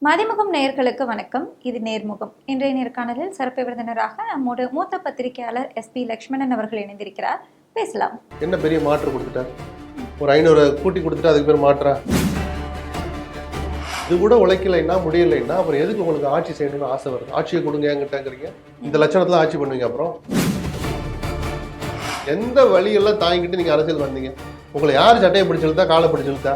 மதிமுகம் நேயர்களுக்கு வணக்கம். இது நேர்முகம். இன்றைய நேர்காணலில் சிறப்பு விருந்தினராக நம்மோடு மூத்த பத்திரிகையாளர் SP லட்சுமணன் அவர்கள் இணைந்திருக்கிறார். பேசலாம். என்ன பெரிய மாற்று கொடுத்துட்டார்? ஒரு 500 கூட்டி கொடுத்துட்டு அதுக்கு பேர் மாற்றா? இது கூட உழைக்கலைன்னா முடியலைன்னா அப்புறம் எதுக்கு உங்களுக்கு ஆட்சி செய்யணும்னு ஆசை வருது? ஆட்சியை கொடுங்க என்கிட்டங்கிறீங்க. இந்த லட்சணத்துல ஆட்சி பண்ணுவீங்க. அப்புறம் எந்த வழியெல்லாம் தாங்கிட்டு நீங்க அரசியல் வந்தீங்க? உங்களை யார் சட்டையை பிடிச்சிருந்தா காலை பிடிச்சிருந்தா?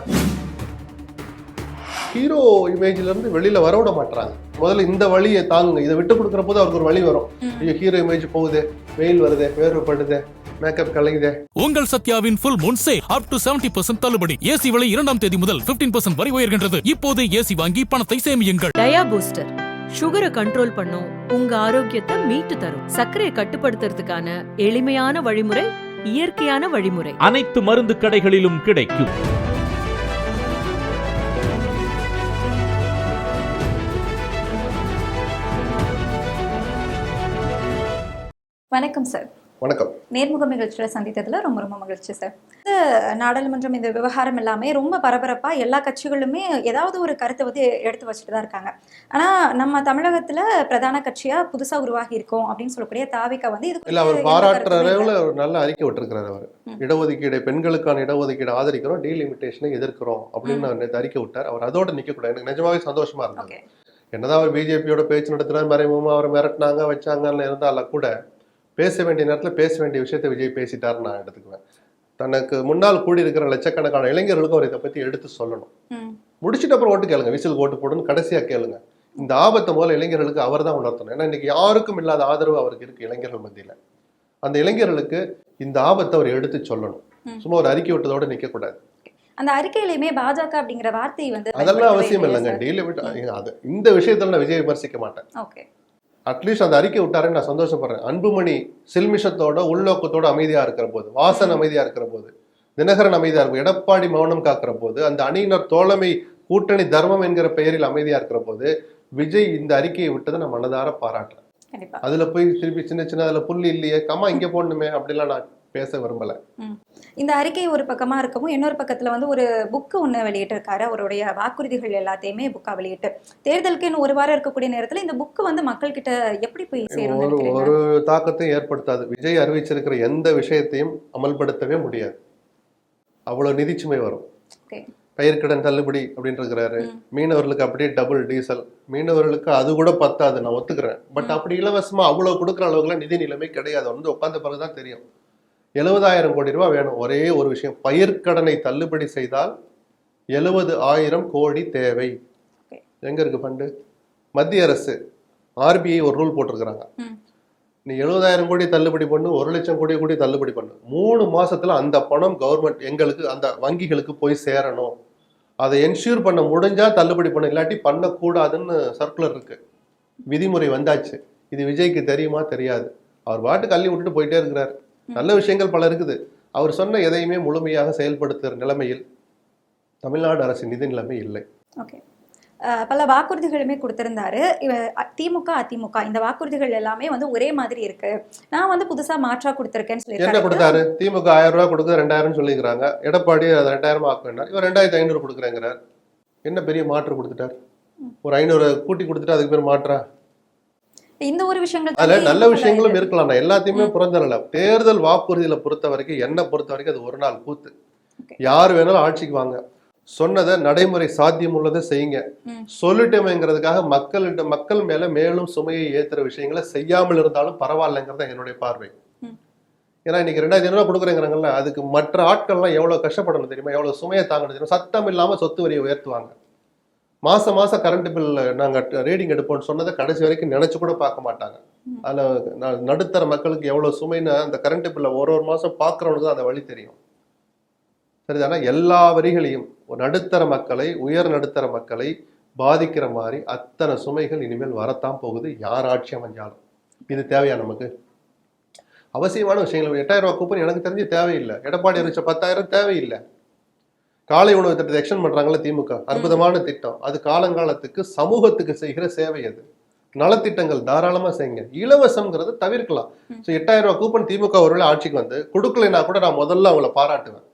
ஹீரோ இமேஜ்ல இருந்து வெளியில வரவிட மாட்டாங்க. முதல்ல இந்த வழியை தாங்குங்க. இதை விட்டு கொடுக்குற போது அவருக்கு ஒரு வழி வரும். ஐயோ ஹீரோ இமேஜ் போகுது, வெயில் வருது, வேர்வைப்படுது, மேக்கப் கலையுது. உங்கள் சத்யாவின் full moon sale up to 70% தள்ளுபடி. ஏசி விலை 2ஆம் தேதி முதல் 15% வரை உயர்கின்றது. இப்போது ஏசி வாங்கி பணத்தை சேமியுங்கள். டயா பூஸ்டர் சுகரை கண்ட்ரோல் பண்ணும், உங்க ஆரோக்கியத்தை மீட்டு தரும். சர்க்கரையை கட்டுப்படுத்துறதுக்கான எளிமையான வழிமுறை, இயற்கையான வழிமுறை. அனைத்து மருந்து கடைகளிலும் கிடைக்கும். வணக்கம் சார். வணக்கம். நேர்முகம் நிகழ்ச்சியில சந்தித்ததுல ரொம்ப ரொம்ப மகிழ்ச்சி சார். நாடாளுமன்றம் இந்த விவகாரம் எல்லாமே ரொம்ப பரபரப்பா எல்லா கட்சிகளுமே ஏதாவது ஒரு கருத்தை வந்து எடுத்து வச்சுட்டு தான் இருக்காங்க. ஆனா நம்ம தமிழகத்துல பிரதான கட்சியா புதுசா உருவாகி இருக்கோம் அப்படின்னு சொல்லக்கூடிய தாவிக வந்து இது இல்ல, அவர் பாராட்டுற அளவுல ஒரு நல்ல அறிக்கை விட்டுருக்கிறார். அவர் இடஒதுக்கீடு, பெண்களுக்கான இடஒதுக்கீடு ஆதரிக்கிறோம், டீலிமிட்டேஷனை எதிர்க்கிறோம் அப்படின்னு நேற்று அறிக்கை விட்டார். அவர் அதோட நிக்க கூடாது. எனக்கு நிஜமாவே சந்தோஷமா இருந்தது. என்னதான் அவர் பிஜேபியோட பேச்சு நடத்துறாரு, மறைமுகமா அவரை மிரட்டினாங்க வச்சாங்கன்னு இருந்தாலும் கூட பேச வேண்டிய நேரத்தில் பேச வேண்டிய விஷயத்தை விஜய் பேசிட்டாருன்னு நான் எடுத்துக்குவேன். தனக்கு முன்னால் கூடியிருக்கிற லட்சக்கணக்கான இளைஞர்களுக்கும் அவர் இதை பற்றி எடுத்து சொல்லணும். முடிச்சுட்டு அப்புறம் ஓட்டு கேளுங்க, விசில் ஓட்டு போடுன்னு கடைசியாக கேளுங்க. இந்த ஆபத்தை முதல்ல இளைஞர்களுக்கு அவர் தான் உணர்த்தணும். ஏன்னா இன்னைக்கு யாருக்கும் இல்லாத ஆதரவு அவருக்கு இருக்கு இளைஞர்கள் மத்தியில். அந்த இளைஞர்களுக்கு இந்த ஆபத்தை அவர் எடுத்து சொல்லணும். சும்மா ஒரு அறிக்கை விட்டதோடு நிற்கக்கூடாது. அந்த அறிக்கையிலுமே பாஜக அப்படிங்கிற வார்த்தை வந்து அதெல்லாம் அவசியம் இல்லைங்க. இந்த விஷயத்துல நான் விஜய் விமர்சிக்க மாட்டேன். அட்லீஸ்ட் அந்த அறிக்கை விட்டாருன்னு நான் சந்தோஷப்படுறேன். அன்புமணி சில்மிஷத்தோட உள்நோக்கத்தோட அமைதியா இருக்கிற போது, வாசன் அமைதியா இருக்கிற போது, தினகரன் அமைதியா இருக்கும், எடப்பாடி மௌனம் காக்கிற போது, அந்த அணியினர் தோழமை கூட்டணி தர்மம் என்கிற பெயரில் அமைதியா இருக்கிற போது விஜய் இந்த அறிக்கையை விட்டதை நான் மனதார பாராட்டுறேன். அதுல போய் திருப்பி சின்ன சின்ன அதுல புள்ளி இல்லையே கம்மா இங்க போடணுமே அப்படிலாம் நான் பேச விரும்பல. இந்த அறிக்கை ஒரு பக்கமா இருக்கவும் இன்னொரு பக்கத்துல வந்து ஒரு புக்கு ஒண்ணு வெளியிட்டு இருக்காரு. அவருடைய வாக்குறுதிகள் எல்லாத்தையுமே புக்கா வெளியிட்டு தேர்தலுக்கு இன்னும் ஒரு வாரம் இருக்கக்கூடிய நேரத்துல இந்த புக்கு வந்து மக்கள் கிட்ட எப்படி போய் சேரும்? ஒரு தாக்கத்தையும் ஏற்படுத்தாது. விஜய் அறிவிச்சிருக்கிற எந்த விஷயத்தையும் அமல்படுத்தவே முடியாது. அவ்வளவு நிதிச்சுமை வரும். பயிர்க்கடன் தள்ளுபடி அப்படின்னு இருக்கிறாரு. மீனவர்களுக்கு அப்படியே டபுள் டீசல். மீனவர்களுக்கு அது கூட பத்தாது, நான் ஒத்துக்கிறேன். பட் அப்படி இலவசமா அவ்வளவு கொடுக்குற அளவுக்குலாம் நிதி நிலைமை கிடையாது. வந்து உட்கார்ந்த பிறகுதான் தெரியும். 70,000 கோடி ரூபாய் வேணும். ஒரே ஒரு விஷயம், பயிர்க்கடனை தள்ளுபடி செய்தால் 70,000 கோடி தேவை. எங்க இருக்கு ஃபண்டு? மத்திய அரசு RBI ஒரு ரூல் போட்டிருக்கிறாங்க. நீ 70,000 கோடி தள்ளுபடி பண்ணு, 1,00,000 கோடி கூடி தள்ளுபடி பண்ணு. 3 மாசத்துல அந்த பணம் கவர்மெண்ட் எங்களுக்கு அந்த வங்கிகளுக்கு போய் சேரணும். அதை என்ஷூர் பண்ண முடிஞ்சா தள்ளுபடி பண்ண, இல்லாட்டி பண்ணக்கூடாதுன்னு சர்க்குலர் இருக்கு. விதிமுறை வந்தாச்சு. இது விஜய்க்கு தெரியுமா? தெரியாது. அவர் பாட்டு கள்ளி விட்டுட்டு போயிட்டே இருக்கிறார். நல்ல விஷயங்கள் பல இருக்குது. அவர் சொன்ன எதையுமே முழுமையாக செயல்படுத்துகிற நிலைமையில் தமிழ்நாடு அரசின் நிதி நிலைமை இல்லை. பல வாக்குறுதிகளுமே கொடுத்திருந்தாரு. திமுக அதிமுக இந்த வாக்குறுதிகள் எல்லாமே வந்து ஒரே மாதிரி இருக்கு. நான் வந்து புதுசா மாற்றா கொடுத்திருக்கேன்னு சொல்லி என்ன கொடுத்தாரு? திமுக 1000 ரூபாய் கொடுக்க 2000 சொல்லிக்கிறாங்க. எடப்பாடி 2000 ஆக்குனார். இவர் 2500 கொடுக்குறேங்கிறார். என்ன பெரிய மாற்று கொடுத்துட்டார்? ஒரு 500 கூட்டி கொடுத்துட்டு அதுக்கு பேர் மாற்றா? இந்த ஒரு விஷயங்கள் அதுல நல்ல விஷயங்களும் இருக்கலாம். நான் எல்லாத்தையுமே புறந்தரல. தேர்தல் வாக்குறுதியில பொறுத்த வரைக்கும், என்ன பொறுத்த வரைக்கும் அது ஒரு நாள் கூத்து. யார் வேணாலும் ஆட்சிக்கு வாங்க, சொன்னதை நடைமுறை சாத்தியம் உள்ளதை செய்யுங்க. சொல்லிட்டோமேங்கிறதுக்காக மக்கள் மேல மேலும் சுமையை ஏத்துற விஷயங்களை செய்யாமல் இருந்தாலும் பரவாயில்லைங்கிறத என்னுடைய பார்வை. ஏன்னா இன்னைக்கு 2500 ரூபாய் கொடுக்குறேங்கிறாங்கல்ல, அதுக்கு மற்ற ஆட்கள்லாம் எவ்வளவு கஷ்டப்படணும் தெரியுமா? எவ்வளவு சுமையை தாங்கணும் தெரியுமா? சத்தம் இல்லாம சொத்து வரியை உயர்த்துவாங்க. மாசம் கரண்ட் பில் நாங்க ரீடிங் எடுப்போம்னு சொன்னதை கடைசி வரைக்கும் நினைச்சு கூட பார்க்க மாட்டாங்க. அதுல நடுத்தர மக்களுக்கு எவ்வளவு சுமைன்னு அந்த கரண்ட் பில்ல ஒரு மாசம் பாக்குறவனுக்கு அந்த வழி தெரியும். சரிதானா? எல்லா வரிகளையும் நடுத்தர மக்களை, உயர் நடுத்தர மக்களை பாதிக்கிற மாதிரி அத்தனை சுமைகள் இனிமேல் வரத்தான் போகுது, யார் ஆட்சி அமைஞ்சாலும். இது தேவையா நமக்கு? அவசியமான விஷயங்கள். 8000 ரூபாய் கூப்பன் எனக்கு தெரிஞ்சு தேவையில்லை. எடப்பாடி அறிவிச்ச 10,000 தேவையில்லை. காலை உணவு திட்டத்தை எக்ஸ்டெண்ட் பண்றாங்கல்ல திமுக, அற்புதமான திட்டம். அது காலங்காலத்துக்கு சமூகத்துக்கு செய்கிற சேவை. அது நலத்திட்டங்கள் தாராளமா செய்யுங்க. இலவசம்ங்கிறத தவிர்க்கலாம். 8000 ரூபாய் கூப்பன் திமுக ஒருவேளை ஆட்சிக்கு வந்து கொடுக்கலைன்னா கூட நான் முதல்ல அவங்கள பாராட்டுவேன்.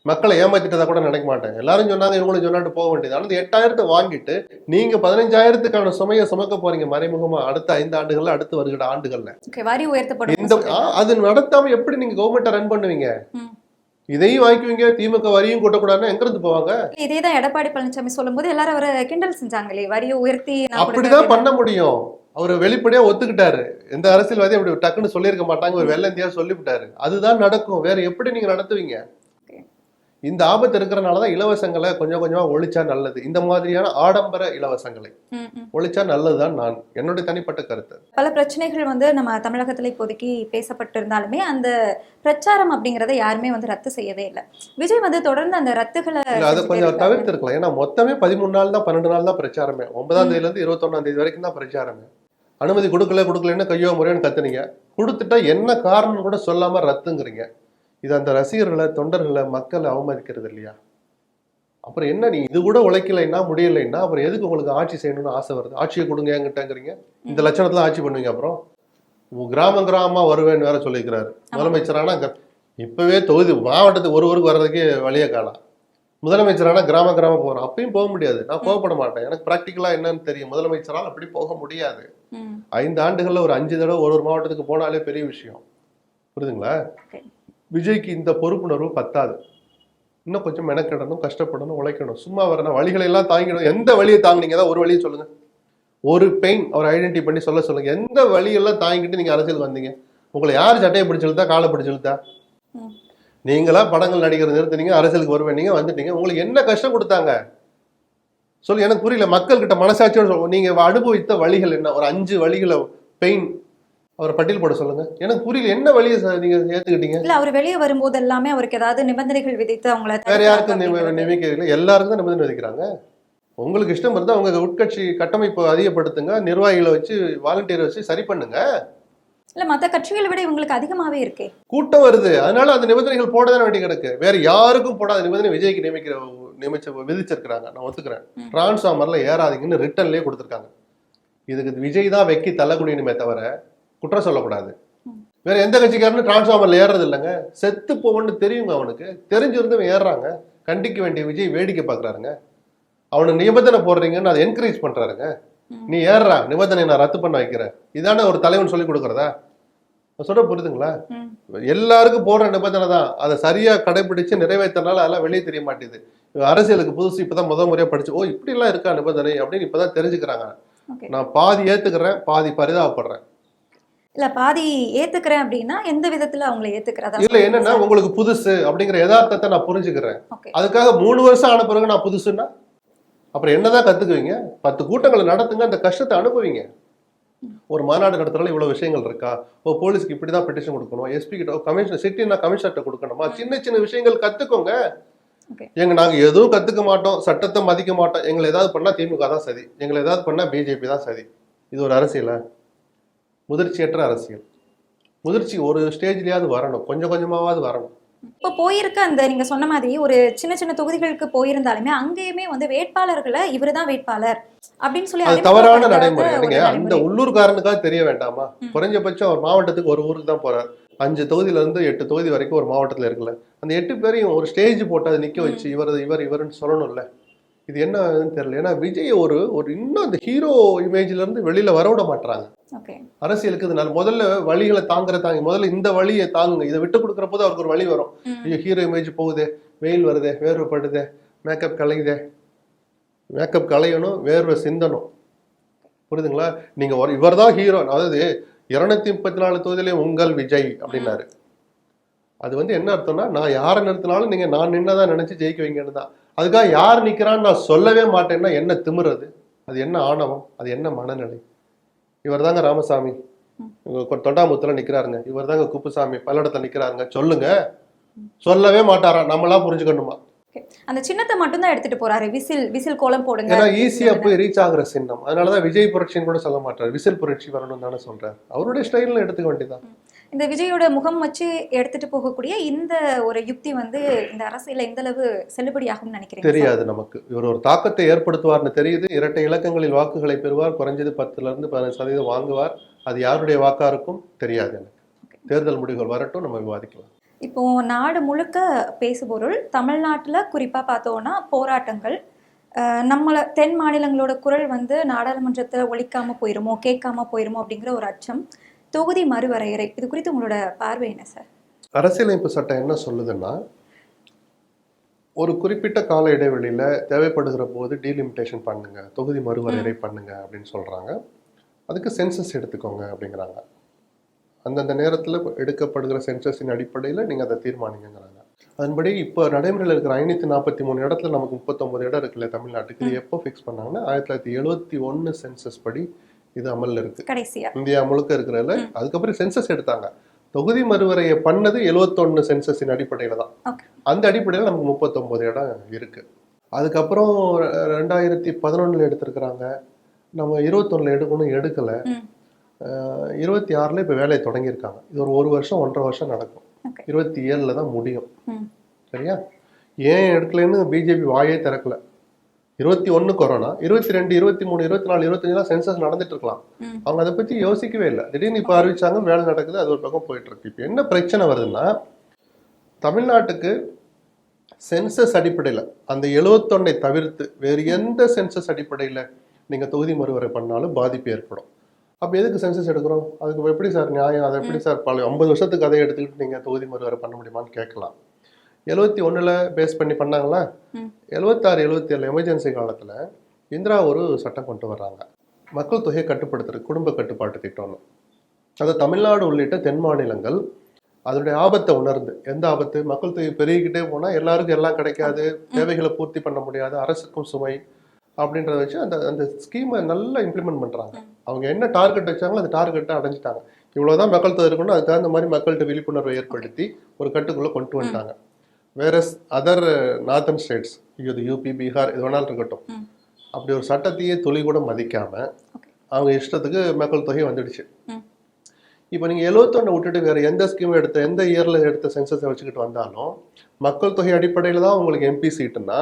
மக்களை ஏமாத்திட்டதா கூட நினைக்க மாட்டேன். எல்லாரும் சொன்னாங்க, இவங்களும் சொன்னாட்டு போக வேண்டியது. ஆனால் 8,000 வாங்கிட்டு நீங்க 15,000க்கான சுமையை சுமக்க போறீங்க மறைமுகமா அடுத்த 5 ஆண்டுகள்ல, அடுத்து வருகிற ஆண்டுகள்ல. வரி உயர்த்தப்படும். இந்த அது நடத்தாம எப்படி நீங்க கவர்மெண்ட்டை ரன் பண்ணுவீங்க? இதையும் வாங்கிக்குவீங்க, திமுக வரியும் கூட்டக்கூடாதுன்னா எங்க இருந்து போவாங்க? இதேதான் எடப்பாடி பழனிசாமி சொல்லும்போது எல்லாரும் அவரை கிண்டல் செஞ்சாங்களே, வரியை உயர்த்தி அப்படிதான் பண்ண முடியும். அவர் வெளிப்படையா ஒத்துக்கிட்டாரு. எந்த அரசியல்வாதி அப்படி டக்குன்னு சொல்லியிருக்க மாட்டாங்க, ஒரு வெள்ளந்தியா சொல்லிவிட்டாரு. அதுதான் நடக்கும். வேற எப்படி நீங்க நடத்துவீங்க? இந்த ஆபத்து இருக்கிறனாலதான் இலவசங்களை கொஞ்சம் கொஞ்சமா ஒழிச்சா நல்லது. இந்த மாதிரியான ஆடம்பர இலவசங்களை ஒழிச்சா நல்லதுதான் நான் என்னுடைய தனிப்பட்ட கருத்து. பல பிரச்சனைகள் வந்து நம்ம தமிழகத்துல இப்போதைக்கு பேசப்பட்டிருந்தாலுமே அந்த பிரச்சாரம் அப்படிங்கறத யாருமே வந்து ரத்து செய்யவே இல்லை. விஜய் வந்து தொடர்ந்து அந்த ரத்துகளை அதை கொஞ்சம் தவிர்த்து இருக்கலாம். ஏன்னா மொத்தமே 13 நாள் தான், 12 நாள் தான் பிரச்சாரமே. 9ஆம் தேதியில இருந்து 21ஆம் தேதி வரைக்கும் தான் பிரச்சாரமே. அனுமதி கொடுக்கலன்னு கையோ முறையோன்னு கத்துனீங்க. கொடுத்துட்டா என்ன காரணம் கூட சொல்லாம ரத்துங்கிறீங்க. இது அந்த ரசிகர்களை, தொண்டர்களை, மக்களை அவமதிக்கிறது இல்லையா? அப்புறம் என்ன, நீ இது கூட உழைக்கலைன்னா, முடியலைன்னா அப்புறம் எதுக்கு உங்களுக்கு ஆட்சி செய்யணும்னு ஆசை வருது? ஆட்சியை கொடுங்க என்கிட்டங்கிறீங்க. இந்த லட்சணத்துல ஆட்சி பண்ணுவீங்க. அப்புறம் கிராமமா வருவேன்னு வேற சொல்லிக்கிறாரு முதலமைச்சரானா. இப்பவே தொகுதி மாவட்டத்துக்கு ஒரு ஊருக்கு வர்றதுக்கே வழியை காணலாம். முதலமைச்சரானா கிராம போறோம். அப்பயும் போக முடியாது. நான் கோவப்பட மாட்டேன். எனக்கு பிராக்டிக்கலா என்னன்னு தெரியும். முதலமைச்சரால் அப்படி போக முடியாது. 5 ஆண்டுகள்ல ஒரு 5 தடவை ஒரு மாவட்டத்துக்கு போனாலே பெரிய விஷயம். புரியுதுங்களா? விஜய்க்கு இந்த பொறுப்புணர்வு பத்தாது. இன்னும் கொஞ்சம் மெனக்கிடணும், கஷ்டப்படணும், உழைக்கணும். சும்மா வரணும், வழிகளை எல்லாம் தாங்கிடும். எந்த வழியை தாங்கினீங்க தான் ஒரு வழியை சொல்லுங்க. ஒரு பெயின் அவர் ஐடென்டிட்டி பண்ணி சொல்லுங்க. எந்த வழியெல்லாம் தாங்கிட்டு நீங்க அரசியல் வந்தீங்க? உங்களை யார் சட்டையை பிடிச்சிழுத்தா, காலை பிடிச்சிழுத்தா? நீங்களா படங்கள் நடிகர் நிறுத்தினீங்க, அரசியலுக்கு வருவேன், வந்துட்டீங்க. உங்களுக்கு என்ன கஷ்டம் கொடுத்தாங்க சொல்லு, எனக்கு புரியல. மக்கள்கிட்ட மனசாட்சியோட சொல்லுங்க. நீங்க அனுபவித்த வழிகள் என்ன? ஒரு 5 வழிகளை பெயின் அவரை பட்டியல் போட சொல்லுங்க. எனக்கு புரியல, என்ன வழியை நீங்க ஏத்துக்கிட்டீங்க? இல்ல, அவர் வெளியே வரும்போது எல்லாமே அவருக்கு ஏதாவது நிபந்தனைகள் விதித்து அவங்கள வேற யாருக்கும் நியமிக்கல. எல்லாருக்கும் தான் நிபந்தனை விதிக்கிறாங்க. உங்களுக்கு இஷ்டம் இருந்தா உங்க உட்கட்சி கட்டமைப்பு அதிகப்படுத்துங்க, நிர்வாகிகளை வச்சு, வாலண்டியரை வச்சு சரி பண்ணுங்க. இல்ல, மத்த கட்சிகளை விட இவங்களுக்கு அதிகமாவே இருக்கே கூட்டம் வருது. அதனால அந்த நிபந்தனைகள் போடதான் வேண்டி கிடக்கு. வேற யாருக்கும் போடாத நிபந்தனை விஜய்க்கு விதிச்சிருக்கிறாங்க. நான் ஒத்துக்கிறேன். டிரான்ஸ்ஃபார்மர்ல ஏறாதீங்கன்னு ரிட்டன்லயே கொடுத்துருக்காங்க. இதுக்கு விஜய் தான் வெக்கி தள்ளக்கூடியனுமே தவிர குற்றம் சொல்லக்கூடாது. வேற எந்த கட்சிக்காரனும் டிரான்ஸ்ஃபார்மர்ல ஏறது இல்லைங்க. செத்து போவன்னு தெரியுங்க. அவனுக்கு தெரிஞ்சிருந்து ஏறுறாங்க. கண்டிக்க வேண்டிய விஜய் வேடிக்கை பாக்குறாருங்க. அவனுக்கு நிபந்தனை போடுறீங்கன்னு அதை என்கரேஜ் பண்றாருங்க. நீ ஏறுறா, நிபந்தனை நான் ரத்து பண்ண வைக்கிறேன். இதான ஒரு தலைவன் சொல்லி கொடுக்கறதா? சொல்ற புரியுதுங்களா? எல்லாருக்கும் போடுற நிபந்தனை தான். அதை சரியா கடைபிடிச்சு நிறைவேற்றனால அதெல்லாம் வெளியே தெரிய மாட்டேது. அரசியலுக்கு புதுசு இப்பதான் முறையா படிச்சு, ஓ இப்படி எல்லாம் இருக்கா நிபந்தனை அப்படின்னு இப்பதான் தெரிஞ்சுக்கிறாங்க. நான் பாதி ஏத்துக்கிறேன், பாதி பரிதாபப்படுறேன். இல்ல, பாதி ஏத்துக்கிறேன் அப்படின்னா எந்த விதத்துல அவங்களை ஏத்துக்கிறதா? இல்ல, என்னன்னா உங்களுக்கு புதுசு அப்படிங்கிற யதார்த்தத்தை நான் புரிஞ்சுக்கிறேன். அதுக்காக 3 வருஷம் ஆன பிறகு நான் புதுசுன்னா அப்புறம் என்னதான் கத்துக்குவீங்க? 10 கூட்டங்களை நடத்துங்க, அந்த கஷ்டத்தை அனுப்புவீங்க. ஒரு மாநாடு நடத்துறதுல இவ்வளவு விஷயங்கள் இருக்கா? போலீஸ்க்கு இப்படிதான் பெட்டிஷன் கொடுக்கணும், எஸ்பி கிட்ட, கமிஷனர் சிட்டினா கமிஷனர்கிட்ட கொடுக்கணுமா? சின்ன சின்ன விஷயங்கள் கத்துக்கோங்க. நாங்க எதுவும் கத்துக்க மாட்டோம், சட்டத்தை மதிக்க மாட்டோம், எங்களை ஏதாவது பண்ணா திமுக தான் சதி, எங்களை ஏதாவது பண்ணா பிஜேபி தான் சதி. இது ஒரு அரசியலா? முதிர்ச்சியற்ற அரசியல். முதிர்ச்சி ஒரு ஸ்டேஜ்லயாவது வரணும், கொஞ்சம் கொஞ்சமாவது வரணும். இப்போ போயிருக்க அந்த நீங்க சொன்ன மாதிரி ஒரு சின்ன சின்ன தொகுதிகளுக்கு போயிருந்தாலுமே அங்கேயுமே வந்து வேட்பாளர்களை இவருதான் வேட்பாளர் அப்படின்னு சொல்லி அது தவறான நடைமுறை. அந்த உள்ளூர்காரனுக்காக தெரிய வேண்டாமா? குறைஞ்சபட்சம் ஒரு மாவட்டத்துக்கு ஒரு ஊருக்கு தான் போறாரு. 5 தொகுதியில இருந்து 8 தொகுதி வரைக்கும் ஒரு மாவட்டத்துல இருக்குல்ல, அந்த 8 பேரையும் ஒரு ஸ்டேஜ் போட்டு அதை நிக்க வச்சு இவருன்னு சொல்லணும்ல. இது என்னன்னு தெரியல. ஏன்னா விஜய் ஒரு இன்னும் அந்த ஹீரோ இமேஜ்ல இருந்து வெளியில வரவிட மாட்டாங்க. அரசியலுக்கு இதனால முதல்ல வழிகளை முதல்ல இந்த வழியை தாங்குங்க. இதை விட்டு கொடுக்குற போது அவருக்கு ஒரு வழி வரும். ஐயோ ஹீரோ இமேஜ் போகுதே, வெயில் வருதே, வேர்வைப்படுதே, மேக்கப் கலையுதே. மேக்கப் கலையணும், வேர்வை சிந்தணும். புரியுதுங்களா? நீங்க இவர் தான் ஹீரோ, அதாவது 234 தொகுதியிலே உங்கள் விஜய் அப்படின்னாரு. அது என்ன அர்த்தம்னா, நான் யாரை நிறுத்தினாலும் நீங்க நான் நின்னதான் நினைச்சு ஜெயிக்க வைங்கன்னு தான். அதுக்காக யார் நிக்கிறான்னு நான் சொல்லவே மாட்டேன்னா என்ன திமிறது? அது என்ன ஆணவம்? அது என்ன மனநிலை? இவர் தாங்க ராமசாமி தொண்டாமுத்துல நிக்கிறாருங்க, இவர் தாங்க குப்புசாமி பல்லடத்துல நிக்கிறாருங்க, சொல்லுங்க. சொல்லவே மாட்டாரா? நம்மளாம் புரிஞ்சுக்கணுமா? அந்த சின்னத்தை மட்டும் தான் எடுத்துட்டு போறாரு. விசில் கோலம் போடுங்க. ஏன்னா ஈஸியா போய் ரீச் ஆகுற சின்னம். அதனாலதான் விஜய் புரட்சின்னு கூட சொல்ல மாட்டாரு, விசில் புரட்சி வரணும்னு தானே சொல்றாரு. அவருடைய ஸ்டைல்ல எடுத்துக்க வேண்டியதான். இந்த விஜயோட முகம் வச்சு எடுத்துட்டு போகக்கூடிய இந்த ஒரு யுக்தி இந்த அரசியல எந்த அளவு செல்லுபடியாகும் நினைக்கிறேன் தெரியாது நமக்கு. இவர் ஒரு தாக்கத்தை ஏற்படுத்துவார்னு தெரியுது. இரட்டை இலக்கங்களில் வாக்குகளை பெறுவார், குறைஞ்சது 10% வாங்குவார். அது யாருடைய வாக்கா இருக்கும் தெரியாது எனக்கு. தேர்தல் முடிவுகள் வரட்டும், நம்ம விவாதிக்கலாம். இப்போ நாடு முழுக்க பேசுபொருள், தமிழ்நாட்டில் குறிப்பாக பார்த்தோன்னா போராட்டங்கள், நம்மளை தென் மாநிலங்களோட குரல் வந்து நாடாளுமன்றத்தில் ஒலிக்காமல் போயிருமோ, கேட்காம போயிருமோ அப்படிங்கிற ஒரு அச்சம். தொகுதி மறுவரையறை, இது குறித்து உங்களோட பார்வை என்ன சார்? அரசியலமைப்பு சட்டம் என்ன சொல்லுதுன்னா, ஒரு குறிப்பிட்ட கால இடைவெளியில் தேவைப்படுகிற போது டீலிமிட்டேஷன் பண்ணுங்க, தொகுதி மறுவரையறை பண்ணுங்க அப்படின்னு சொல்கிறாங்க. அதுக்கு சென்சஸ் எடுத்துக்கோங்க அப்படிங்கிறாங்க. அந்தந்த நேரத்தில் எடுக்கப்படுகிற சென்சஸின் அடிப்படையில் நீங்கள் அதை தீர்மானிங்கிறாங்க. அதன்படி இப்போ நடைமுறையில் இருக்கிற 543 இடத்துல நமக்கு 39 இடம் இருக்குல்ல தமிழ்நாட்டுக்கு, இது எப்போ ஃபிக்ஸ் பண்ணாங்கன்னா 1971 சென்சஸ் படி இது அமலில் இருக்குது. கடைசியா இந்தியா முழுக்க இருக்கிறதுல அதுக்கப்புறம் சென்சஸ் எடுத்தாங்க. தொகுதி மறுவரையை பண்ணது 71 சென்சஸின் அடிப்படையில் தான். அந்த அடிப்படையில் நமக்கு 39 இடம் இருக்கு. அதுக்கப்புறம் 2011 எடுத்திருக்கிறாங்க. நம்ம 21 எடுக்கலை. 26 இப்போ வேலையை தொடங்கியிருக்காங்க. இது ஒரு வருஷம் 1.5 வருஷம் நடக்கும். 27 தான் முடியும். சரியா? ஏன் எடுக்கலைன்னு பிஜேபி வாயே திறக்கல. 21 கொரோனா, 22, 23, 24, 25 சென்சஸ் நடந்துட்டு இருக்கலாம். அவங்க அதை பத்தி யோசிக்கவே இல்லை. திடீர்னு இப்ப அறிவிச்சாங்க, வேலை நடக்குது, அது ஒரு பக்கம் போயிட்டு இருக்கு. இப்ப என்ன பிரச்சனை வருதுன்னா, தமிழ்நாட்டுக்கு சென்சஸ் அடிப்படையில் அந்த 71 தவிர்த்து வேறு எந்த சென்சஸ் அடிப்படையில் நீங்க தொகுதி மறுவரை பண்ணாலும் பாதிப்பு ஏற்படும். அப்ப எதுக்கு சென்சஸ் எடுக்கிறோம்? அதுக்கு எப்படி சார் நியாயம்? அதை எப்படி சார் 50 வருஷத்துக்கு அதை எடுத்துக்கிட்டு நீங்க தொகுதி மறுவரை பண்ண முடியுமான்னு கேட்கலாம். 71 பேஸ் பண்ணி பண்ணாங்களா? 76, 77 எமர்ஜென்சி காலத்துல இந்திரா ஒரு சட்டம் கொண்டு வர்றாங்க, மக்கள் தொகையை கட்டுப்படுத்துறது, குடும்ப கட்டுப்பாட்டு திட்டம்னு. அது தமிழ்நாடு உள்ளிட்ட தென் மாநிலங்கள் அதனுடைய ஆபத்தை உணர்ந்து, எந்த ஆபத்து? மக்கள் தொகை பெருகிக்கிட்டே போனா எல்லாருக்கும் எல்லாம் கிடைக்காது, தேவைகளை பூர்த்தி பண்ண முடியாது, அரசுக்கும் சுமை அப்படின்றத வச்சு அந்த அந்த ஸ்கீமை நல்லா இம்ப்ளிமெண்ட் பண்றாங்க. அவங்க என்ன டார்கெட் வச்சாங்களோ அந்த டார்கெட்டை அடைஞ்சிட்டாங்க. இவ்வளவுதான் மக்கள் தொகை இருக்கணும், அதுக்கு தகுந்த மாதிரி மக்கள்கிட்ட விழிப்புணர்வை ஏற்படுத்தி ஒரு கட்டுக்குள்ள கொண்டு வந்துட்டாங்க. வேற அதர் நார்த்தன் ஸ்டேட்ஸ், இது யூபி, பீகார், இது வேணாலும் இருக்கட்டும், அப்படி ஒரு சட்டத்தையே துளி கூட மதிக்காம அவங்க இஷ்டத்துக்கு மக்கள் தொகை வந்துடுச்சு. இப்போ நீங்க 71 விட்டுட்டு வேற எந்த ஸ்கீம் எடுத்த, எந்த இயர்ல எடுத்த சென்சஸை வச்சுக்கிட்டு வந்தாலும் மக்கள் தொகை அடிப்படையில் தான் உங்களுக்கு எம்பி சீட்டுன்னா,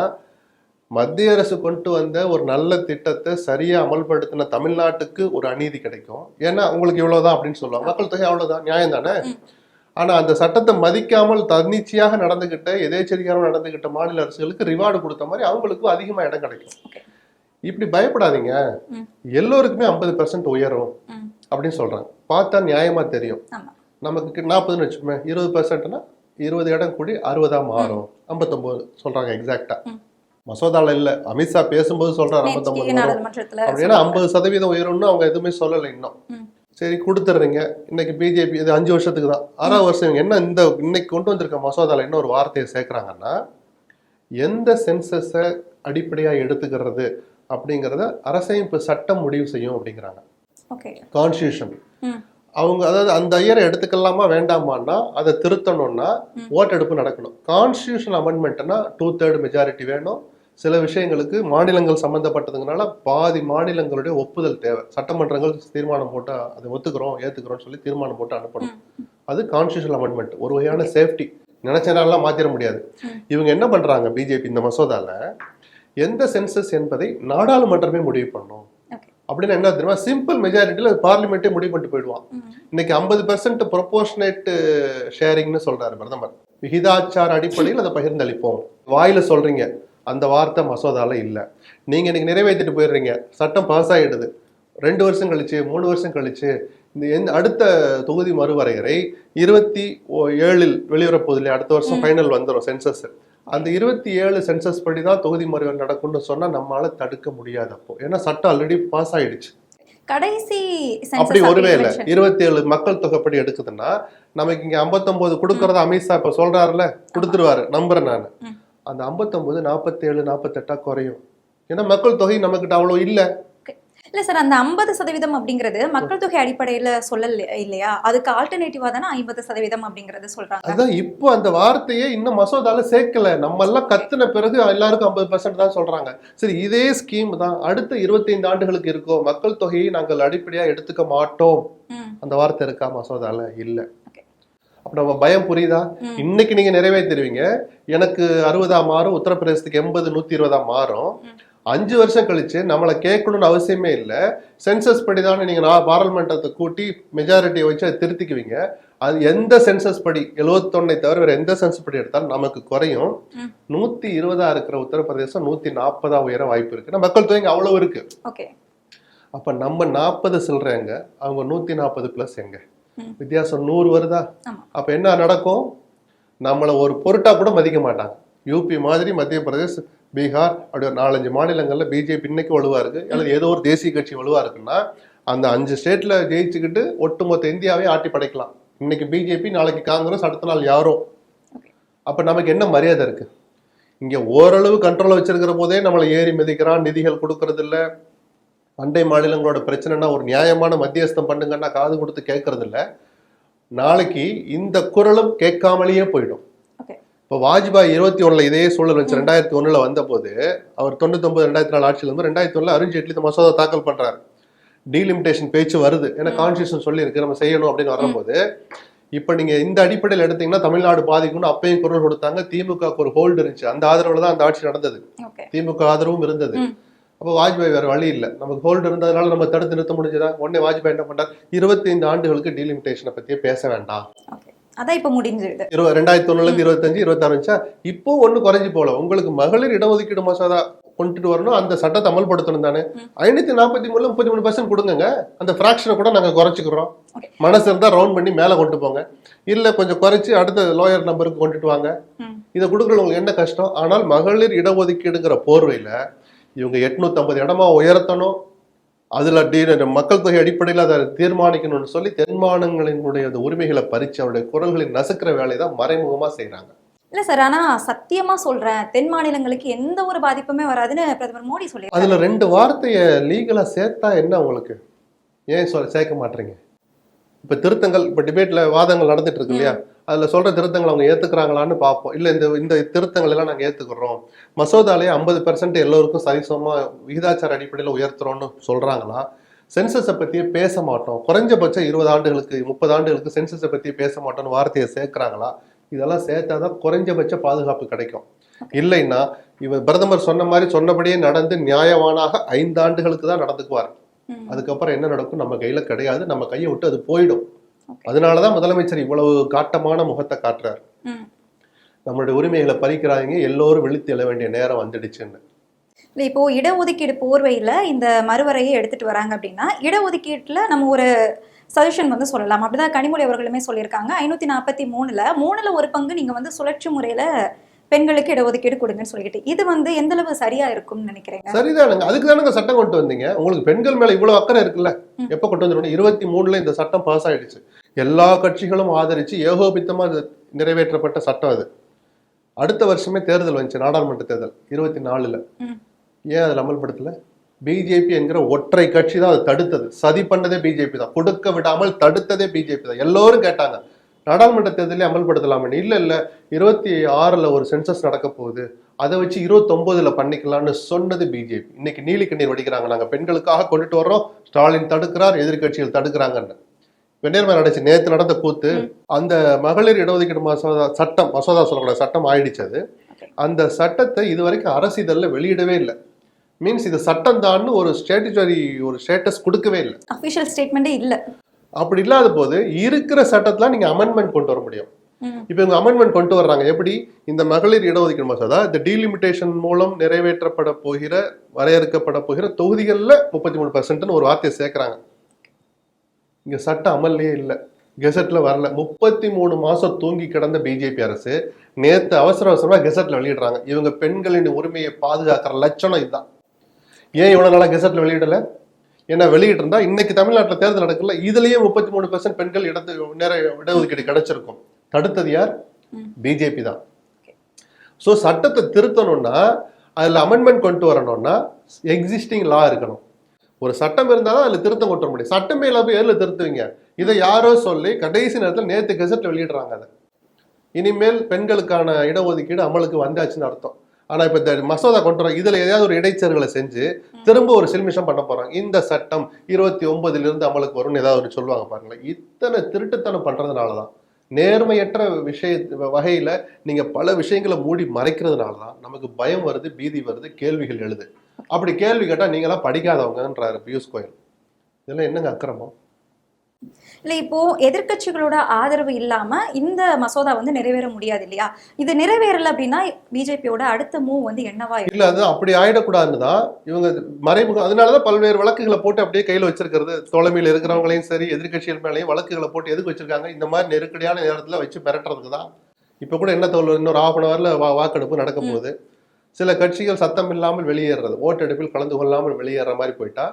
மத்திய அரசு கொண்டு வந்த ஒரு நல்ல திட்டத்தை சரியா அமல்படுத்தின தமிழ்நாட்டுக்கு ஒரு அநீதி கிடைக்கும். ஏன்னா உங்களுக்கு இவ்வளவுதான் அப்படின்னு சொல்லுவாங்க, மக்கள் தொகை அவ்வளவுதான், நியாயம் தானே. ஆனா அந்த சட்டத்தை மதிக்காமல் தன்னிச்சையாக நடந்துகிட்ட, எதேச்சரிக்கையாக நடந்துகிட்ட மாநில அரசுகளுக்கு ரிவார்டு கொடுத்த மாதிரி அவங்களுக்கும் அதிகமா இடம் கிடைக்கும். இப்படி பயப்படாதீங்க, எல்லோருக்குமே 50% உயரும் அப்படின்னு சொல்றாங்க. பார்த்தா நியாயமா தெரியும். நமக்கு 40ன்னு வச்சுக்கோமே, 20%னா 20 இடம் கூடி 60 மாறும். 59 சொல்றாங்க எக்ஸாக்டா. மசோதால இல்ல, அமித்ஷா பேசும்போது சொல்றாரு 59 அப்படின்னா 50% உயரும்னு அவங்க எதுவுமே சொல்லலை இன்னும். சரி கொடுத்துட்றீங்க. இன்னைக்கு பிஜேபி இது 5 வருஷத்துக்கு தான், 6வது வருஷம் என்ன இந்த இன்னைக்கு கொண்டு வந்திருக்க மசோதால என்ன ஒரு வார்த்தையை சேர்க்கிறாங்கன்னா, எந்த சென்சஸை அடிப்படையா எடுத்துக்கிறது அப்படிங்கறத அரசமைப்பு சட்டம் முடிவு செய்யும் அப்படிங்கிறாங்க. கான்ஸ்டியூஷன். அவங்க அதாவது அந்த ஐயரை எடுத்துக்கலாமா வேண்டாமான்னா அதை திருத்தணும்னா ஓட்டெடுப்பு நடக்கணும். கான்ஸ்டியூஷன் அமெண்ட்மெண்ட்னா 2/3 மெஜாரிட்டி வேணும். சில விஷயங்களுக்கு மாநிலங்கள் சம்பந்தப்பட்டதுனால பாதி மாநிலங்களுடைய ஒப்புதல் தேவை. சட்டமன்றங்கள் தீர்மானம் போட்டு அதை ஒத்துக்கிறோம் ஏத்துக்கிறோம்னு சொல்லி தீர்மானம் போட்டு அனுப்பணும். அது கான்ஸ்டியூஷன் அமெண்ட்மெண்ட், ஒரு வகையான சேஃப்டி. நினைச்சனாலாம் மாத்திர முடியாது. இவங்க என்ன பண்றாங்க பிஜேபி இந்த மசோதால, எந்த சென்சஸ் என்பதை நாடாளுமன்றமே முடிவு பண்ணும் அப்படின்னு. என்ன தெரியுமா, சிம்பிள் மெஜாரிட்டியில பார்லிமெண்ட்டே முடிவு பண்ணிட்டு போயிடுவான். இன்னைக்கு 50% ப்ரொபோர்ஷனேட் ஷேரிங்னு சொல்றாரு பிரதமர். விகிதாச்சார அடிப்படையில் அதை பகிர்ந்தளிப்போம். வாயில சொல்றீங்க, அந்த வார்த்தை மசோதால இல்ல. நீங்க இன்னைக்கு நிறைவேற்றிட்டு போயிடுறீங்க, சட்டம் பாஸ் ஆயிடுது. 2 வருஷம் கழிச்சு 3 வருஷம் கழிச்சு இந்த அடுத்த தொகுதி மறுவரையறை 27 வெளிவரப்போகுது இல்லையா, அடுத்த வருஷம் ஃபைனல் வந்துடும் சென்சஸ். அந்த 27 சென்சஸ் படி தான் தொகுதி மறுவரை நடக்கும்னு சொன்னா நம்மளால தடுக்க முடியாது. அப்போ ஏன்னா சட்டம் ஆல்ரெடி பாஸ் ஆயிடுச்சு. கடைசி அப்படி ஒருவேளை 27 மக்கள் தொகைப்படி எடுக்குதுன்னா நமக்கு இங்க 59 கொடுக்கறத அமித்ஷா இப்ப சொல்றாருல, கொடுத்துருவாரு, நம்புறேன் நான். அந்த 59 47 48 குறையும். ஏன்னா மக்கள் தொகை நமக்கிட்ட அவ்வளவு இல்ல. இல்ல சார், அந்த 50% அப்படிங்கிறது மக்கள் தொகை அடிப்படையில சொல்லல இல்லையா, அதுக்கு ஆல்டர்னேட்டிவா தானே 50% அப்படிங்கறது சொல்றாங்க. அதான் இப்போ அந்த வார்த்தையே இன்னும் மசோதால சேர்க்கல. நம்ம எல்லாம் கத்துன பிறகு எல்லாருக்கும் 50% தான் சொல்றாங்க. சரி, இதே ஸ்கீம் தான் அடுத்த 25 ஆண்டுகளுக்கு இருக்கும். மக்கள் தொகையை நாங்கள் அடிப்படையா எடுத்துக்க மாட்டோம், அந்த வார்த்தை இருக்கா மசோதால? இல்ல. அப்ப நம்ம பயம் புரியுதா? இன்னைக்கு நீங்க நிறைவேற்றிடுவீங்க, எனக்கு 60 மாறும், உத்தரப்பிரதேசத்துக்கு 80, 120 மாறும். 5 வருஷம் கழிச்சு நம்மளை கேட்கணும்னு அவசியமே இல்லை. சென்சஸ் படிதானே நீங்க பார்லிமெண்டத்தை கூட்டி மெஜாரிட்டியை வச்சு அதை திருத்திக்குவீங்க. அது எந்த சென்சஸ் படி 71 தவிர வேற எந்த சென்சஸ் படி எடுத்தாலும் நமக்கு குறையும். 120 இருக்கிற உத்தரப்பிரதேசம் 140 உயர வாய்ப்பு இருக்கு. நம்ம மக்கள் தொகை அவ்வளவு இருக்கு. அப்ப நம்ம 40 சில்றேங்க, அவங்க 140 பிளஸ் எங்க வித்தியாசம் 100 வருதா? அப்ப என்ன நடக்கும்? நம்மளை ஒரு பொருட்டா கூட மதிக்க மாட்டாங்க. யூபி மாதிரி மத்திய பிரதேஷ், பீகார் அப்படி ஒரு 4-5 மாநிலங்கள்ல பிஜேபி இன்னைக்கு வலுவா இருக்கு, அல்லது ஏதோ ஒரு தேசிய கட்சி வலுவா இருக்குன்னா அந்த 5 ஸ்டேட்ல ஜெயிச்சுக்கிட்டு ஒட்டுமொத்த இந்தியாவே ஆட்டி படைக்கலாம். இன்னைக்கு பிஜேபி, நாளைக்கு காங்கிரஸ், அடுத்த நாள் யாரோ. அப்ப நமக்கு என்ன மரியாதை இருக்கு? இங்க ஓரளவு கண்ட்ரோல் வச்சிருக்கிற போதே நம்மளை ஏறி மிதிக்கிறான், நிதிகள் கொடுக்கறது இல்ல. அண்டை மாநிலங்களோட பிரச்சனைனா ஒரு நியாயமான மத்தியஸ்தம் பண்ணுங்கன்னா காது கொடுத்து கேட்கறது இல்ல. நாளைக்கு இந்த குரலும் கேட்காமலேயே போயிடும். இப்போ வாஜ்பாய் 21 இதே சூழல் வச்சு 2001 வந்த போது அவர் 99 2004 ஆட்சியில் இருந்து 2001 அருண்ஜேட்லி இந்த மசோதா தாக்கல் பண்றாரு. டீலிமிட்டேஷன் பேச்சு வருது, ஏன்னா கான்ஸ்டியூஷன் சொல்லி இருக்கு நம்ம செய்யணும் அப்படின்னு வரும்போது, இப்ப நீங்க இந்த அடிப்படையில் எடுத்தீங்கன்னா தமிழ்நாடு பாதிக்கும்னு அப்பயும் குரல் கொடுத்தாங்க. திமுக ஒரு ஹோல்டு இருந்துச்சு, அந்த ஆதரவுல தான் அந்த ஆட்சி நடந்தது. திமுக ஆதரவும் இருந்தது. அப்போ வாஜ்பாய் வேற வழி இல்லை, நமக்கு ஹோல்டு இருந்ததுனால நம்ம தடுத்து நிறுத்த முடிஞ்சதா? உடனே வாஜ்பாய் என்ன பண்றாரு, 25 ஆண்டுகளுக்கு டீலிமிட்டேஷனை பத்தியே பேச வேண்டாம். அதான் இப்ப முடிஞ்சிருது. 2001 25 26 இப்போ ஒண்ணு குறைஞ்சு போல. உங்களுக்கு மகளிர் இடஒதுக்கீடு மசோதா கொண்டுட்டு வரணும், அந்த சட்டத்தை அமல்படுத்தணும் தானே. 543 33% கொடுங்க, அந்த பிராக்ஷனை கூட நாங்க குறைச்சிக்கிறோம். மனசு இருந்தா ரவுண்ட் பண்ணி மேல கொண்டு போங்க, இல்ல கொஞ்சம் குறைச்சு அடுத்த லோயர் நம்பருக்கு கொண்டுட்டு வாங்க. இதை கொடுக்குறது உங்களுக்கு என்ன கஷ்டம்? ஆனால் மகளிர் இடஒதுக்கீடுங்கிற போர்வையில இவங்க 850 இடமா உயர்த்தணும், அதுல மக்கள் தொகை அடிப்படையில் அதை தீர்மானிக்கணும்னு சொல்லி தென் மாநிலங்களினுடைய உரிமைகளை பறிச்சு அவருடைய குரல்களை நசுக்கிற வேலையை தான் மறைமுகமா செய்யறாங்க. இல்ல சார், ஆனா சத்தியமா சொல்றேன், தென் மாநிலங்களுக்கு எந்த ஒரு பாதிப்புமே வராதுன்னு பிரதமர் மோடி சொல்லி அதுல 2 வார்த்தையை லீகலா சேர்த்தா என்ன உங்களுக்கு? ஏன் சேர்க்க மாட்டீங்க? இப்ப திருத்தங்கள், இப்ப டிபேட்ல வாதங்கள் நடந்துட்டு இருக்கு இல்லையா, அதுல சொல்ற திருத்தங்கள் அவங்க ஏத்துக்கிறாங்களான்னு பார்ப்போம். இல்ல இந்த திருத்தங்கள் எல்லாம் நாங்க ஏத்துக்கிறோம், மசோதாலேயே 50% எல்லோருக்கும் சரிசமமா விகிதாச்சார அடிப்படையில உயர்த்துறோம்னு சொல்றாங்களா? சென்சஸை பத்தியே பேச மாட்டோம், குறைஞ்சபட்சம் 20 ஆண்டுகளுக்கு 30 ஆண்டுகளுக்கு சென்சஸை பத்தியே பேச மாட்டோம்னு வார்த்தையை சேர்க்கிறாங்களா? இதெல்லாம் சேர்த்தாதான் குறைஞ்சபட்ச பாதுகாப்பு கிடைக்கும். இல்லைன்னா இவர் பிரதமர் சொன்ன மாதிரி சொன்னபடியே நடந்து நியாயமானாக 5 ஆண்டுகளுக்கு தான் நடந்துக்குவார். அதுக்கப்புறம் என்ன நடக்கும் நம்ம கையில கிடையாது, நம்ம கையை விட்டு அது போயிடும். அதனாலதான் முதலமைச்சர் இவ்வளவு காட்டமான முகத்தை காட்டுறாரு. நம்மளுடைய உரிமைகளை பறிக்கிறாங்க, எல்லோரும் விழித்து எழ வேண்டிய நேரம் வந்துடுச்சுன்னு. இல்லை, இப்போ இடஒதுக்கீடு போர்வையில் இந்த மறுவரையை எடுத்துட்டு வராங்க அப்படின்னா, இடஒதுக்கீட்டில் நம்ம ஒரு சஜஷன் வந்து சொல்லலாம். அப்படிதான் கனிமொழி அவர்களுமே சொல்லியிருக்காங்க. 543ல் 3ல் 1 பங்கு நீங்கள் வந்து சுழற்சி முறையில் பெண்களுக்கு இடஒதுக்கீடு கொடுங்கன்னு சொல்லிட்டு, இது வந்து எந்த அளவு சரியா இருக்கும்னு நினைக்கிறீங்க? சரிதானுங்க, அதுக்கு தானங்க சட்டம் கொண்டு வந்தீங்க. உங்களுக்கு பெண்கள் மேல இவ்வளவு அக்கறை இருக்குல்ல, எப்ப கொண்டு வந்துடும்? 23ல் இந்த சட்டம் பாஸ் ஆயிடுச்சு, எல்லா கட்சிகளும் ஆதரிச்சு ஏகோபித்தமா நிறைவேற்றப்பட்ட சட்டம் அது. அடுத்த வருஷமே தேர்தல் வந்துச்சு, நாடாளுமன்ற தேர்தல் 24ல். ஏன் அதில் அமல்படுத்தல? பிஜேபி என்கிற ஒற்றை கட்சி தான் அதை தடுத்தது. சதி பண்ணதே பிஜேபி தான், கொடுக்க விடாமல் தடுத்ததே பிஜேபி தான். எல்லோரும் கேட்டாங்க நாடாளுமன்ற தேர்தலே அமல்படுத்தலாமே. இல்ல 26ல் ஒரு சென்சஸ் நடக்க போகுது, அதை வச்சு 29ல் பண்ணிக்கலாம்னு சொன்னது பிஜேபி. இன்னைக்கு நீலி கண்ணீர் வடிக்கிறாங்க, நாங்க பெண்களுக்காக கொண்டுட்டு வர்றோம், ஸ்டாலின் தடுக்கிறார், எதிர்கட்சிகள் தடுக்கிறாங்கன்னு. வெந்நேர்மை நடந்துச்சு நேற்று நடந்த கூத்து. அந்த மகளிர் இடஒதுக்கீடு மசோதா சொல்லக்கூடாது, சட்டம் ஆயிடுச்சு அது. அந்த சட்டத்தை இதுவரைக்கும் அரசிதழ்ல வெளியிடவே இல்லை. மீன்ஸ் இது சட்டம் தான் ஒரு ஸ்டேட்டஸ் கொடுக்கவே இல்லை, அபிஷியல் ஸ்டேட்மெண்டே இல்லை. அப்படி இல்லாத போது இருக்கிற சட்டத்துல நீங்க அமெண்ட்மெண்ட் கொண்டு வர முடியும். இப்ப இவங்க அமெண்ட்மெண்ட் கொண்டு வர்றாங்க எப்படி? இந்த மகளிர் இடஒதுக்கீடு மசோதா இந்த டீலிமிட்டேஷன் மூலம் நிறைவேற்றப்பட போகிற, வரையறுக்கப்பட போகிற தொகுதிகளில் 33% ஒரு வார்த்தையை சேர்க்கிறாங்க. இங்க சட்டம் அமல்லையே இல்லை, கெசட்ல வரல. 33 மாசம் தூங்கி கிடந்த பிஜேபி அரசு நேத்து அவசரமா கெசட்ல வெளியிடுறாங்க. இவங்க பெண்களின் உரிமையை பாதுகாக்கிற லட்சணம் இதுதான். ஏன் இவ்வளவு நாளா கெசட்ல வெளியிடல? ஏன்னா வெளியிட்டு இருந்தா இன்னைக்கு தமிழ்நாட்டில் தேர்தல் நடக்கல, இதுலயே 33% பெண்கள் இடஒதுக்கீடு கிடைச்சிருக்கும். தடுத்தது யார்? பிஜேபி தான். ஸோ சட்டத்தை திருத்தணும்னா, அதுல அமெண்ட்மெண்ட் கொண்டு வரணும்னா எக்ஸிஸ்டிங் லா இருக்கணும். ஒரு சட்டம் இருந்தாலும் அதுல திருத்தம் கொண்டு வர முடியும். சட்டமே இல்லாம ஏர்ல திருத்துவீங்க? இதை யாரோ சொல்லி கடைசி நேரத்தில் நேற்று கெசட் வெளியிடுறாங்க. அதை இனிமேல் பெண்களுக்கான இடஒதுக்கீடு அமலுக்கு வந்தாச்சுன்னு அர்த்தம். ஆனா இப்ப இந்த மசோதா கொண்டு வர இதுல ஏதாவது ஒரு இடைச்சல்களை செஞ்சு திரும்ப ஒரு சில்மிஷம் பண்ண போறாங்க. இந்த சட்டம் 29லிருந்து அமலுக்கு வரும்னு ஏதாவது ஒரு சொல்லுவாங்க பாருங்களேன். இத்தனை திருட்டுத்தனம் பண்றதுனாலதான், நேர்மையற்ற வகையில நீங்க பல விஷயங்களை மூடி மறைக்கிறதுனாலதான் நமக்கு பயம் வருது, பீதி வருது, கேள்விகள் எழுது. அப்படி கேள்வி கேட்டா நீங்களாம் படிக்காதவங்கன்றாரு பியூஷ் கோயல். இதெல்லாம் என்னங்க அக்கிரமம்? இல்லை, இப்போ எதிர்க்கட்சிகளோட ஆதரவு இல்லாம இந்த மசோதா வந்து நிறைவேற முடியாது இல்லையா? இது நிறைவேறல அப்படின்னா பிஜேபியோட அடுத்த மூவ் வந்து என்னவா இருக்கும்? இல்ல அது அப்படி ஆயிடக்கூடாதுன்னு தான் இவங்க மறைமுகம், அதனாலதான் பல்வேறு வழக்குகளை போட்டு அப்படியே கையில வச்சிருக்கிறது. தோழமையில் இருக்கிறவங்களையும் சரி எதிர்க்கட்சிகள் மேலேயும் வழக்குகளை போட்டு எதுக்கு வச்சிருக்காங்க? இந்த மாதிரி நெருக்கடியான நேரத்துல வச்சு மிரட்டுறதுக்கு தான். இப்ப கூட என்ன தோல் இன்னொரு 1/2 hourல வாக்கெடுப்பு நடக்க போகுது. சில கட்சிகள் சத்தம் இல்லாமல் வெளியேறது, ஓட்டெடுப்பில் கலந்து கொள்ளாமல் வெளியேற மாதிரி போயிட்டா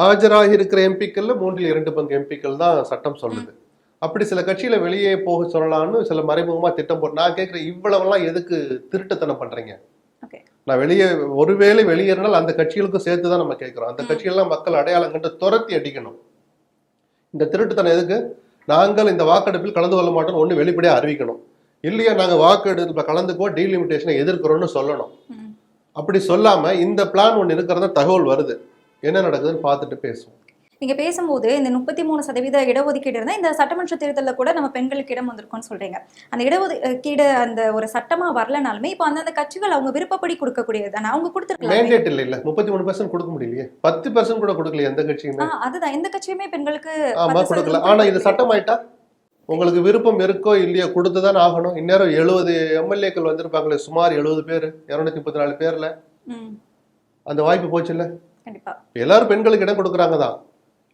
ஆஜராகி இருக்கிற எம்பிக்கள்ல 3/2 பங்கு எம்பிக்கள் தான் சட்டம் சொல்லுது. அப்படி சில கட்சியில வெளியே போக சொல்லலாம்னு சில மறைமுகமா திட்டம் போட்டு, நான் கேட்கிறேன் இவ்வளவெல்லாம் எதுக்கு திருட்டுத்தனம் பண்றீங்க? ஓகே. நான் வெளியே ஒருவேளை வெளியேறினால் அந்த கட்சிகளுக்கும் சேர்த்து தான் நம்ம கேட்கிறோம். அந்த கட்சிகள்லாம் மக்கள் அடையாளம் கண்டு துரத்தி அடிக்கணும். இந்த திருட்டுத்தனம் எதுக்கு? நாங்கள் இந்த வாக்கெடுப்பில் கலந்து கொள்ள மாட்டோம் ஒண்ணு வெளிப்படையா அறிவிக்கணும். இல்லையா நாங்க வாக்கெடுப்புல கலந்துக்கோ டீலிமிட்டேஷனை எதிர்க்கிறோம்னு சொல்லணும். அப்படி சொல்லாம இந்த பிளான் ஒண்ணு இருக்கிறதா தகவல் வருது, என்ன நடக்குதுன்னு பார்த்துட்டு பேசுவோம். நீங்க பேசும்போது இந்த 33% இடஒதுக்கீடு இருந்தா இந்த சட்டமன்ற தேர்தலில் கூட நம்ம பெண்களுக்கு இடம் வந்திருக்கோம்னு சொல்றீங்க. அந்த இடஒதுக்கீடு அந்த ஒரு சட்டமா வரலனாலுமே இப்போ அந்தந்த கட்சிகள் அவங்க விருப்பப்படி கொடுக்கக்கூடியது தானே, அவங்க கொடுத்துருக்கலாம். மேண்டேட் இல்ல 33% கொடுக்க முடியலையே, 10% கூட கொடுக்கல எந்த கட்சியுமே. அதுதான், எந்த கட்சியுமே பெண்களுக்கு ஆமா 10% கொடுக்கல. ஆனா இது சட்டம் ஆயிட்டா உங்களுக்கு விருப்பம் இருக்கோ இல்லையோ கொடுத்துதான் ஆகணும். இந்நேரம் 70 எம்எல்ஏக்கள் வந்திருப்பாங்களே, சுமார் 70 பேர் 234 பேர்ல. அந்த வாய்ப்பு போச்சு இல்ல. கண்டிப்பா எல்லாரும் பெண்களுக்கு இடம் கொடுக்குறாங்க தான்.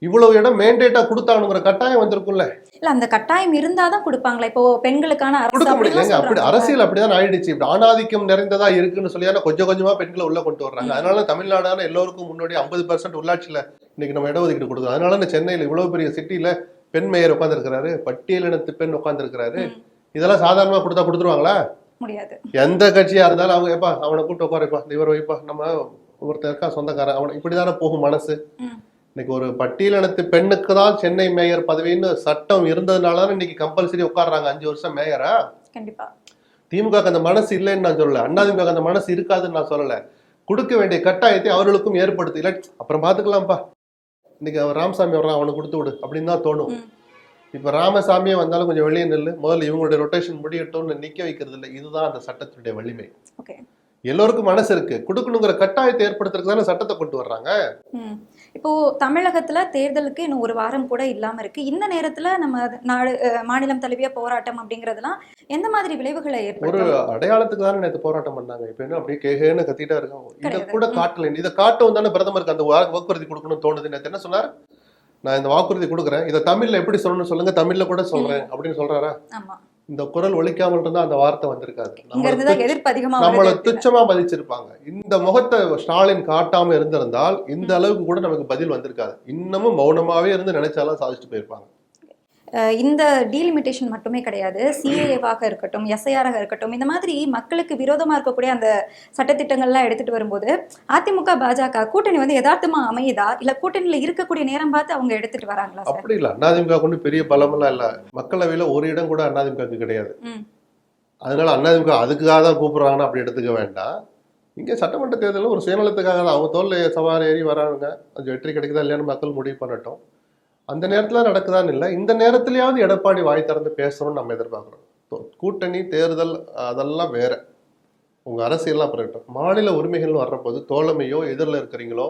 இவ்வளவு இடம் மேண்டேட்டா கொடுத்தானுங்கிற கட்டாயம் வந்திருக்கும்ல. இல்ல, அந்த கட்டாயம் இருந்தாதான் கொடுப்பாங்களா? இப்போ பெண்களுக்கான கொடுக்க முடியலங்க. அப்படி அரசியல் அப்படிதான் ஆயிடுச்சு. இப்படி ஆணாதிக்கம் நிறைந்ததா இருக்குன்னு சொல்லி கொஞ்சம் கொஞ்சமா பெண்களை உள்ள கொண்டு வர்றாங்க. அதனால தமிழ்நாடான எல்லோருக்கும் முன்னாடி 50% உள்ளாட்சியில இன்னைக்கு நம்ம இடஒதுக்கீடு கொடுக்குறோம். அதனால சென்னையில இவ்வளவு பெரிய சிட்டில பெண் மேயர் உட்கார்ந்து இருக்கிறாரு, பட்டியலினத்து பெண் உட்கார்ந்து இருக்கிறாரு. இதெல்லாம் சாதாரணமா கொடுத்தா கொடுத்துருவாங்களா? முடியாது. எந்த கட்சியா இருந்தாலும் அவங்க எப்பா அவனை கூப்பிட்டு உட்காருப்பா, இவர் வைப்பா, நம்ம ஒருத்தர் இருக்கா சொந்தக்காரன், அவனை இப்படிதானே போகும் மனசு. இன்னைக்கு ஒரு பட்டியலினத்து பெண்ணுக்கு தான் சென்னை மேயர் பதவின்னு சட்டம் இருந்ததுனாலதான் இன்னைக்கு கம்பல்சரி உட்கார்றாங்க 5 வருஷம் மேயரா. கண்டிப்பா திமுக அந்த மனசு இல்லைன்னு நான் சொல்லல, அதிமுக அந்த மனசு இருக்காதுன்னு நான் சொல்லல. கொடுக்க வேண்டிய கட்டாயத்தை அவர்களுக்கும் ஏற்படுத்தி, இல்லை அப்புறம் பாத்துக்கலாம்ப்பா, இன்னைக்கு அவர் ராமசாமி வர்றான் அவனை கொடுத்து விடு அப்படின்னு தான் தோணும். இப்ப ராமசாமியே வந்தாலும் கொஞ்சம் வெளியே நில்லு, முதல்ல இவங்களுடைய ரொட்டேஷன் முடியட்டும்னு நிக்க வைக்கிறது இல்லை. இதுதான் அந்த சட்டத்தினுடைய வலிமை. எல்லோருக்கும் மனசு இருக்கு, கொடுக்கணுங்கிற கட்டாயத்தை ஏற்படுத்துறதுக்கு தானே சட்டத்தை கொண்டு வர்றாங்க. இப்போ தமிழகத்துல தேர்தலுக்கு இன்னும் 1 வாரம் கூட இல்லாம இருக்கு. இந்த நேரத்துல நம்ம நாடு மாநிலம் தழுவிய போராட்டம் அப்படிங்கறதுலாம் எந்த மாதிரி விளைவுகளை ஒரு ஏற்படுத்தும்? அடையாளத்துக்கு தானே நேற்று போராட்டம் பண்ணாங்க. இப்ப என்ன அப்படியே கேகேன்னு கத்திட்டா இருக்காங்க. இதை கூட காட்டல. இதை காட்டும் தானே பிரதமருக்கு அந்த வாக்குறுதி கொடுக்கணும்னு தோணுது. நேற்று என்ன சொன்னார்? நான் இந்த வாக்குறுதி கொடுக்குறேன், இதை தமிழ்ல எப்படி சொல்லணும்னு சொல்லுங்க, தமிழ்ல கூட சொல்றேன் அப்படின்னு சொல்றாரா? இந்த குரல் ஒலிக்காமல் இருந்தா அந்த வார்த்தை வந்திருக்காது. நம்மள துச்சமா மதிச்சிருப்பாங்க. இந்த முகத்தை ஸ்டாலின் காட்டாம இருந்திருந்தால் இந்த அளவுக்கு கூட நமக்கு பதில் வந்திருக்காது. இன்னமும் மௌனமாவே இருந்து நினைச்சாலும் சாதிச்சுட்டு போயிருப்பாங்க. இந்த டீலிமிட்டேஷன் மட்டுமே கிடையாது, சிஏஏவாக இருக்கட்டும், எஸ்ஐஆராக இருக்கட்டும், இந்த மாதிரி மக்களுக்கு விரோதமா இருக்கக்கூடிய அந்த சட்டத்திட்டங்கள்லாம் எடுத்துட்டு வரும்போது அதிமுக பாஜக கூட்டணி வந்து யதார்த்தமா அமையுதா, இல்ல கூட்டணியில இருக்கக்கூடிய நேரம் பார்த்து அவங்க எடுத்துட்டு வராங்களா? அப்படி இல்ல, அதிமுக கொண்டு பெரிய பலமெல்லாம் இல்ல. மக்களவையில ஒரு இடம் கூட அதிமுக கிடையாது. அதனால அதிமுக அதுக்காக தான் கூப்பிடுறாங்கன்னு அப்படி எடுத்துக்க வேண்டாம். இங்க சட்டமன்ற தேர்தலில் ஒரு சுயநலத்துக்காக தான் அவங்க தோல்ல சவாரி ஏறி வராங்க. கொஞ்சம் வெற்றி கிடைக்குதா இல்லையான்னு மக்கள் முடிவு பண்ணட்டும். அந்த நேரத்துல நடக்குதான்னு இல்லை, இந்த நேரத்திலேயாவது எடப்பாடி வாய் திறந்து பேசணும்னு நம்ம எதிர்பார்க்கிறோம். கூட்டணி தேர்தல் அதெல்லாம் வேற, உங்க அரசியல்லாம் அப்புறம் மாநில உரிமைகள்னு வர்றபோது தோழமையோ எதிரில் இருக்கிறீங்களோ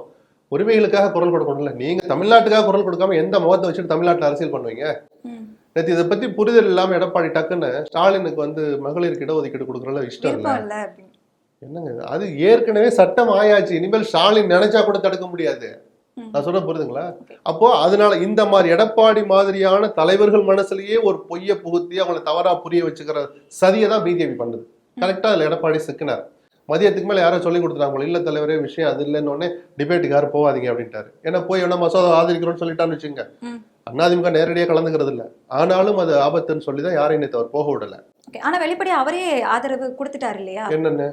உரிமைகளுக்காக குரல் கொடுக்கணும்ல. நீங்க தமிழ்நாட்டுக்காக குரல் கொடுக்காம எந்த முகத்தை வச்சுட்டு தமிழ்நாட்டில் அரசியல் பண்ணுவீங்க? நேற்று இதை பத்தி புரிதல் இல்லாம எடப்பாடி டக்குன்னு ஸ்டாலினுக்கு வந்து மகளிருக்கு இடஒதுக்கீடு கொடுக்குறதுல இஷ்டம் இல்லை. என்னங்க அது ஏற்கனவே சட்டம் ஆயாச்சு, இனிமேல் ஸ்டாலின் நினைச்சா கூட தடுக்க முடியாது. நான் சொல்ல புரியுதுங்களா? அப்போ அதனால இந்த மாதிரி எடப்பாடி மாதிரியான தலைவர்கள் மனசுலயே ஒரு பொய்ய புகுத்தி அவங்களை தவறா புரிய வச்சுக்கிற சதியை தான் பிஜேபி பண்ணுது. கரெக்டா அதுல எடப்பாடி சிக்கினார். மதியத்துக்கு மேல யாரும் சொல்லி கொடுத்துட்டாங்க, இல்ல தலைவரே விஷயம் அது இல்லைன்னு உடனே டிபேட்டுக்கு யாரும் போவாதீங்க அப்படின்ட்டாரு. ஏன்னா போய் என்ன மசோதா ஆதரிக்கிறோம்னு சொல்லிட்டான்னு வச்சுங்க, அதிமுக நேரடியா கலந்துக்கிறது இல்ல, ஆனாலும் அது ஆபத்துன்னு சொல்லிதான் யாரையும் நேற்று அவர் போக விடல. ஆனா வெளிப்படையா அவரே ஆதரவு கொடுத்துட்டாரு இல்லையா? என்னன்னு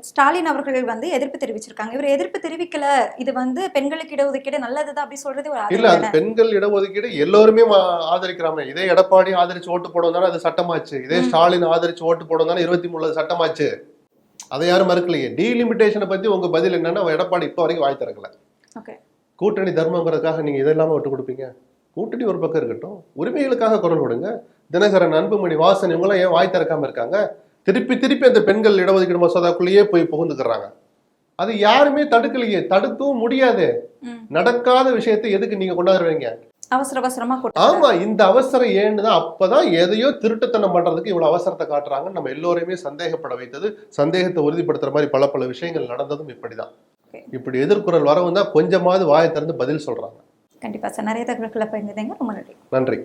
ஸ்டாலின் அவர்கள் வந்து எதிர்ப்பு தெரிவிச்சிருக்காங்க. இவர் எதிர்ப்பு தெரிவிக்கல, இது வந்து பெண்களுக்கு இடஒதுக்கீடு நல்லதுதான் அப்படி சொல்றது இல்ல. அது பெண்கள் இடஒதுக்கீடு எல்லோருமே ஆதரிக்கிறாங்க. இதே எடப்பாடி ஆதரிச்சு ஓட்டு போடும் தானே அது சட்டமாச்சு. இதே ஸ்டாலின் ஆதரிச்சு ஓட்டு போடும் தானே 23 சட்டமாச்சு. அதை யாரும் மறுக்கலையே. டீலிமிட்டேஷனை பத்தி உங்க பதில் என்னன்னா, எடப்பாடி இப்ப வரைக்கும் வாய் திறக்கல. கூட்டணி தர்மங்கிறதுக்காக நீங்க இதெல்லாம விட்டு கொடுப்பீங்க? கூட்டணி ஒரு பக்கம் இருக்கட்டும், உரிமைகளுக்காக குரல் கொடுங்க. தினகரன், அன்புமணி, வாசன் இவங்கெல்லாம் ஏன் வாய் திறக்காம இருக்காங்க? திருப்பி திருப்பி அந்த பெண்கள் இடஒதுக்கீடு மசோதாக்குள்ளேயே போய் புகுந்துக்கிறாங்க. அது யாருமே தடுக்கலையே, தடுக்கவும் முடியாது. நடக்காத விஷயத்தை எதுக்கு நீங்க கொண்டாடுறீங்க? அவசர அவசரமா கூட்டம். ஆமா, இந்த அவசரம் ஏன்னு தான் அப்பதான் எதையோ திருட்டுத்தனம் பண்றதுக்கு இவ்வளவு அவசரத்தை காட்டுறாங்கன்னு நம்ம எல்லோரையுமே சந்தேகப்பட வைத்தது. சந்தேகத்தை உறுதிப்படுத்துற மாதிரி பல பல விஷயங்கள் நடந்ததும் இப்படிதான். இப்படி எதிர்குரல் வரவும் தான் கொஞ்சமாவது வாயை திறந்து பதில் சொல்றாங்க. கண்டிப்பா சார், நிறைய தகவல்களை பகிர்ந்தீங்க, ரொம்ப நன்றி. நன்றி.